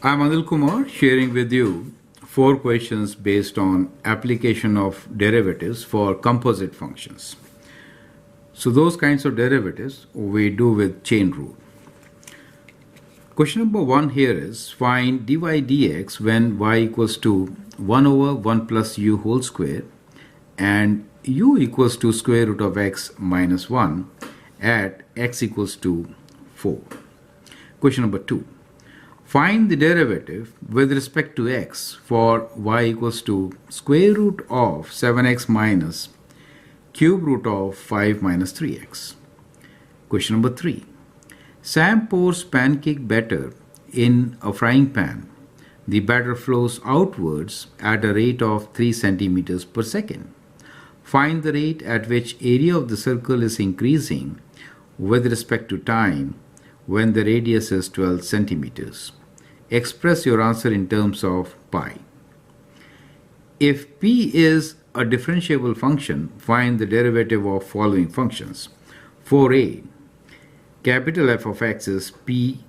I'm Anil Kumar sharing with you 4 questions based on application of derivatives for composite functions. So those kinds of derivatives we do with chain rule. Question number 1 here is find dy dx when y equals to 1 over 1 plus u whole square and u equals to square root of x minus 1 at x equals to 4. Question number 2. Find the derivative with respect to x for y equals to square root of 7x minus cube root of 5 minus 3x. Question number 3. Sam pours pancake batter in a frying pan. The batter flows outwards at a rate of 3 centimeters per second. Find the rate at which area of the circle is increasing with respect to time when the radius is 12 centimeters. Express your answer in terms of pi. If p is a differentiable function, find the derivative of following functions. For a, capital F of x is p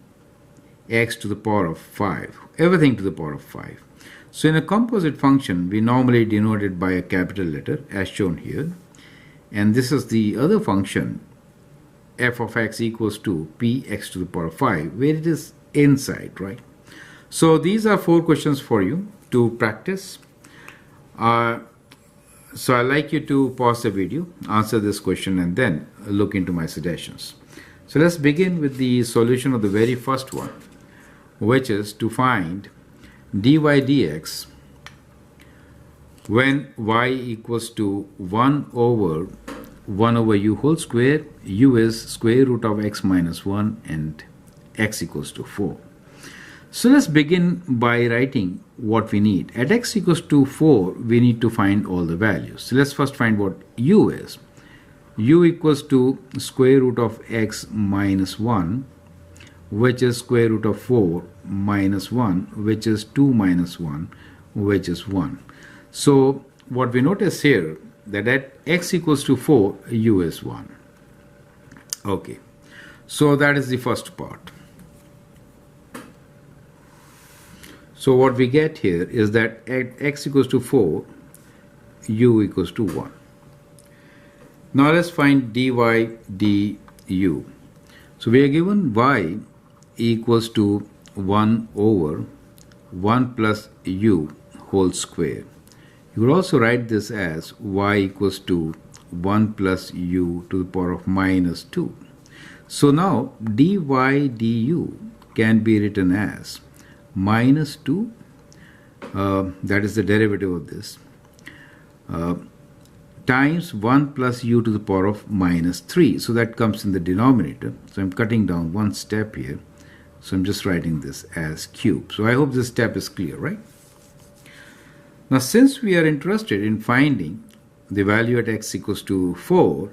x to the power of 5, everything to the power of 5. So in a composite function, we normally denote it by a capital letter as shown here. And this is the other function, f of x equals to p x to the power of 5, where it is inside, right? So these are 4 questions for you to practice. So I'd like you to pause the video, answer this question, and then look into my suggestions. So let's begin with the solution of the very first one, which is to find dy dx when y equals to 1 over u whole square, u is square root of x minus 1 and x equals to 4. So let's begin by writing what we need. At x equals to 4, we need to find all the values. So let's first find what u is. U equals to square root of x minus 1, which is square root of 4 minus 1, which is 2 minus 1, which is 1. So what we notice here, that at x equals to 4, u is 1. Okay, so that is the first part. So what we get here is that at x equals to 4, u equals to 1. Now let's find dy du. So we are given y equals to 1 over 1 plus u whole square. You could also write this as y equals to 1 plus u to the power of minus 2. So now dy du can be written as minus 2, that is the derivative of this, times 1 plus u to the power of minus 3. So that comes in the denominator. So I'm cutting down one step here. So I'm just writing this as cube. So I hope this step is clear, right? Now since we are interested in finding the value at x equals to 4,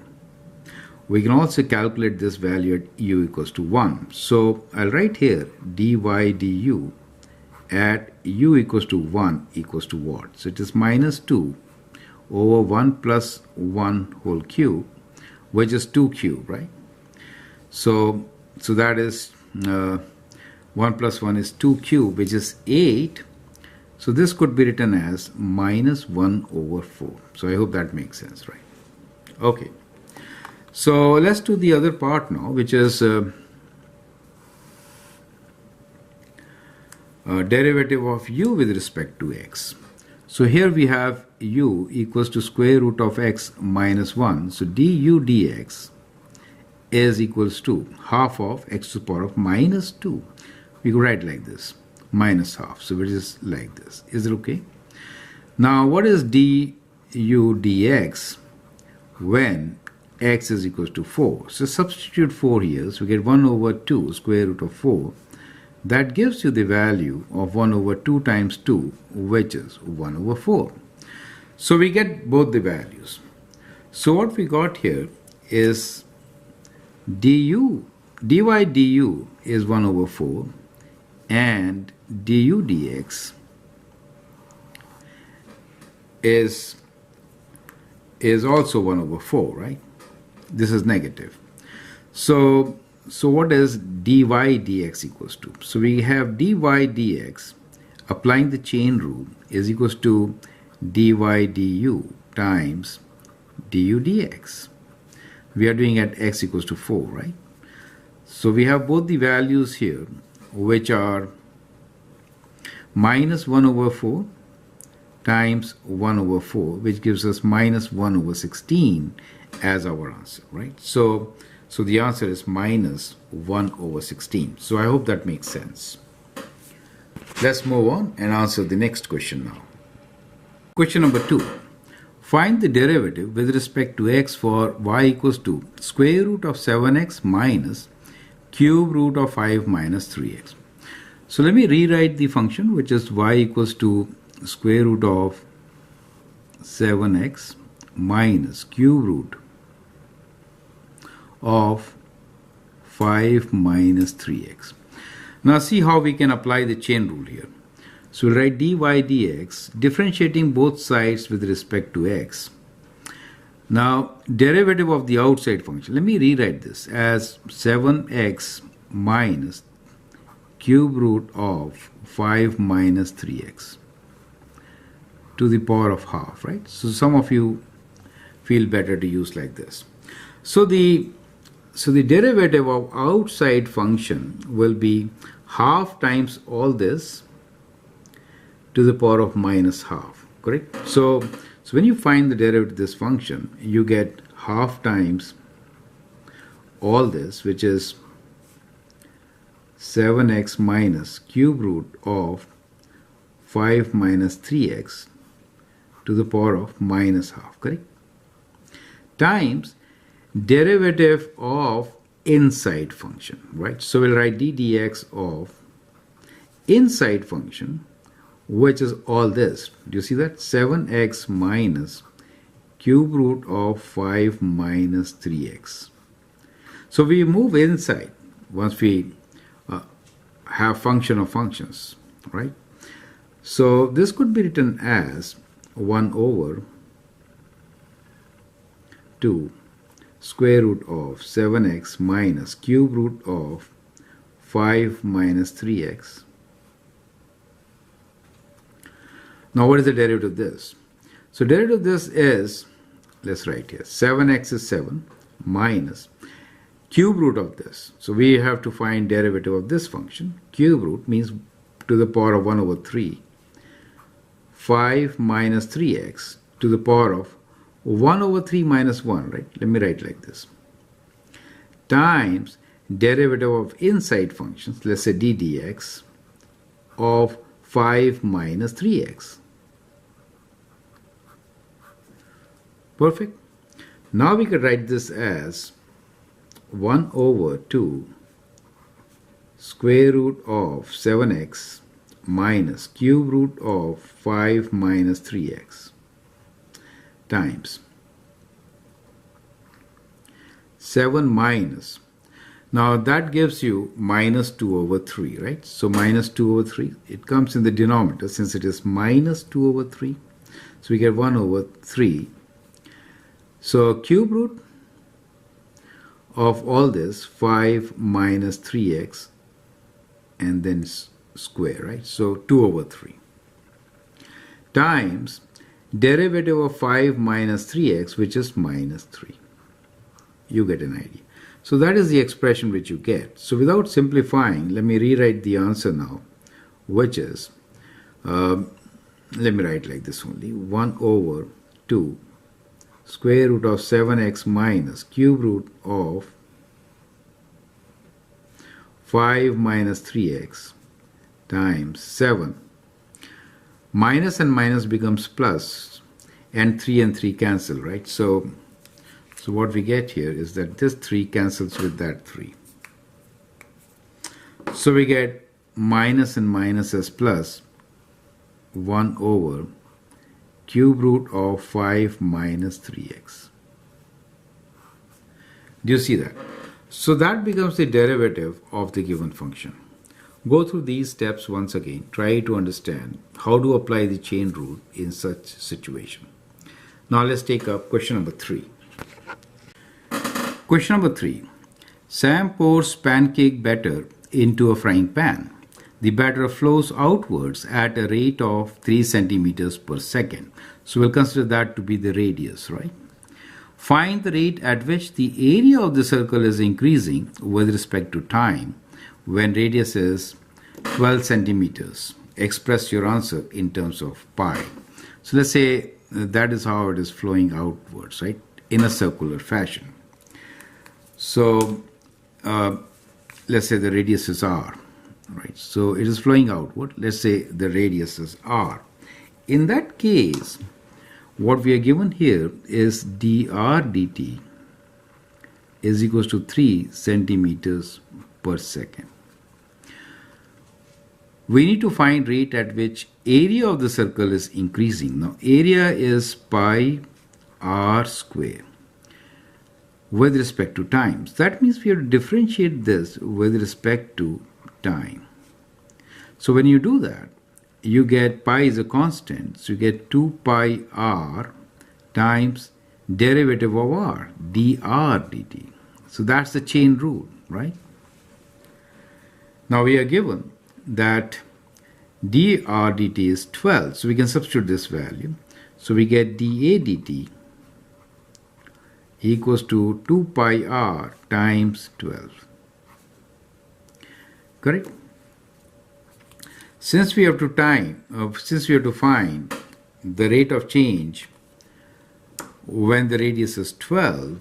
we can also calculate this value at u equals to 1. So I'll write here dy du at u equals to 1 equals to what? So it is minus 2 over 1 plus 1 whole cube, which is 2 cube, right? So that is 1 plus 1 is 2 cube, which is 8. So this could be written as minus 1 over 4. So I hope that makes sense, right? Okay. So let's do the other part now, which is derivative of u with respect to x. So here we have u equals to square root of x minus 1. So du dx is equals to half of x to the power of minus 2. We could write like this, minus half. So it is like this. Is it okay? Now what is du dx when x is equals to 4? So substitute 4 here. So we get 1 over 2 square root of 4. That gives you the value of 1 over 2 times 2, which is 1 over 4. So we get both the values. So what we got here is dy du is 1 over 4 and du dx is also 1 over 4, right? This is negative. So so what is dy dx equals to? So we have dy dx, applying the chain rule, is equals to dy du times du dx. We are doing at x equals to 4, right? So we have both the values here, which are minus 1 over 4 times 1 over 4, which gives us minus 1 over 16 as our answer, right? So the answer is minus 1 over 16. So I hope that makes sense. Let's move on and answer the next question now. Question number 2. Find the derivative with respect to x for y equals to square root of 7x minus cube root of 5 minus 3x. So let me rewrite the function, which is y equals to square root of 7x minus cube root of 5 minus 3x. Now see how we can apply the chain rule here. So we'll write dy dx, differentiating both sides with respect to x. Now derivative of the outside function, let me rewrite this as 7x minus cube root of 5 minus 3x to the power of half, right? So some of you feel better to use like this. So the derivative of outside function will be half times all this to the power of minus half, correct? So when you find the derivative of this function, you get half times all this, which is 7x minus cube root of 5 minus 3x to the power of minus half, correct? Times derivative of inside function, right? So we'll write d dx of inside function, which is all this. Do you see that? 7x minus cube root of 5 minus 3x. So we move inside once we have function of functions, right? So this could be written as 1 over 2 square root of 7x minus cube root of 5 minus 3x. Now what is the derivative of this? So derivative of this is, let's write here, 7x is 7 minus cube root of this. So we have to find derivative of this function. Cube root means to the power of 1 over 3. 5 minus 3x to the power of 1 over 3 minus 1, right? Let me write like this. Times derivative of inside functions, let's say d dx, of 5 minus 3x. Perfect. Now we could write this as 1 over 2 square root of 7x minus cube root of 5 minus 3x times 7 minus. Now that gives you minus 2 over 3, right? So minus 2 over 3, it comes in the denominator since it is minus 2 over 3. So we get 1 over 3. So cube root of all this 5 minus 3x and then square, right? So 2 over 3 times derivative of 5 minus 3x, which is minus 3. You get an idea. So that is the expression which you get. So without simplifying, let me rewrite the answer now, which is, let me write like this only, 1 over 2 square root of 7x minus cube root of 5 minus 3x times 7. Minus and minus becomes plus, and 3 cancel, right? So what we get here is that this 3 cancels with that 3. So we get minus and minus as plus 1 over cube root of 5 minus 3x. Do you see that? So that becomes the derivative of the given function. Go through these steps once again. Try to understand how to apply the chain rule in such situation. Now let's take up question number 3. Question number 3. Sam pours pancake batter into a frying pan. The batter flows outwards at a rate of 3 centimeters per second. So we'll consider that to be the radius, right? Find the rate at which the area of the circle is increasing with respect to time when radius is 12 centimeters. Express your answer in terms of pi. So let's say that is how it is flowing outwards, right? In a circular fashion. So let's say the radius is r, right? So it is flowing outward. Let's say the radius is r. In that case, what we are given here is dr dt is equals to 3 centimeters per second. We need to find rate at which area of the circle is increasing. Now area is pi r square with respect to time. That means we have to differentiate this with respect to time. So when you do that, you get pi is a constant, so you get 2 pi r times derivative of r, dr dt. So that's the chain rule, right? Now we are given that dr dt is 12, so we can substitute this value. So we get dA dt equals to 2 pi r times 12. Correct? Since we have to find the rate of change when the radius is 12,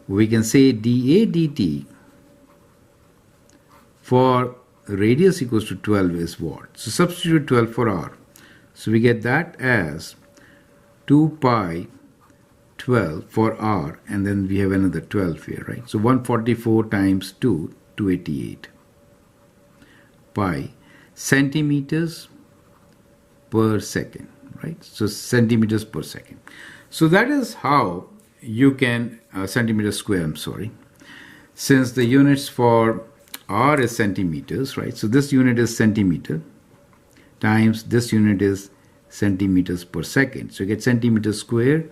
we can say dA dt for radius equals to 12 is what? So substitute 12 for r. So we get that as 2 pi 12 for r, and then we have another 12 here, right? So 144 times 2, 288 pi centimeters per second, right? So centimeters per second. So that is how you can, centimeter square, I'm sorry. Since the units for r is centimeters, right? So this unit is centimeter times this unit is centimeters per second. So you get centimeters square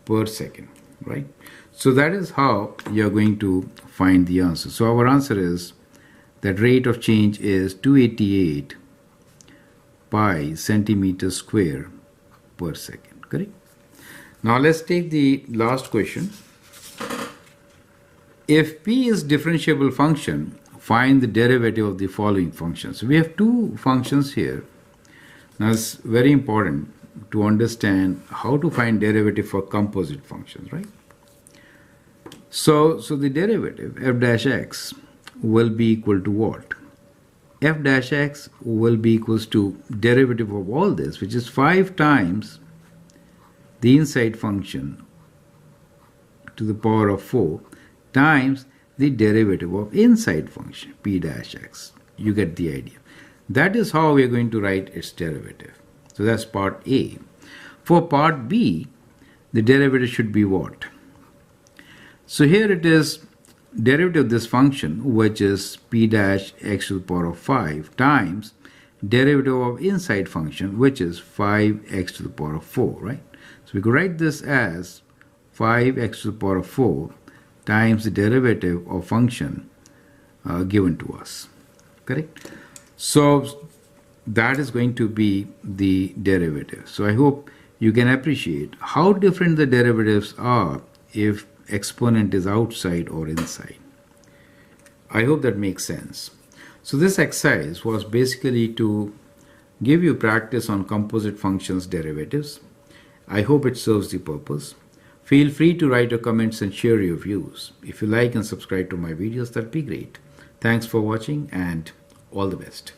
per second, right? So that is how you're going to find the answer. So our answer is that rate of change is 288 pi centimeters square per second, correct? Now let's take the last question. If p is differentiable function, find the derivative of the following functions. So we have two functions here. Now it's very important to understand how to find derivative for composite functions, right? So the derivative f dash x will be equal to what? F dash x will be equals to derivative of all this, which is 5 times the inside function to the power of 4 times the derivative of inside function p dash x. You get the idea. That is how we are going to write its derivative. So that's part A. For part B, the derivative should be what? So here it is derivative of this function, which is p dash x to the power of 5 times derivative of inside function, which is 5x to the power of 4, right? So we could write this as 5x to the power of 4 times the derivative of function given to us, correct? So that is going to be the derivative. So I hope you can appreciate how different the derivatives are if exponent is outside or inside. I hope that makes sense. So this exercise was basically to give you practice on composite functions derivatives. I hope it serves the purpose. Feel free to write your comments and share your views. If you like and subscribe to my videos, that'd be great. Thanks for watching and all the best.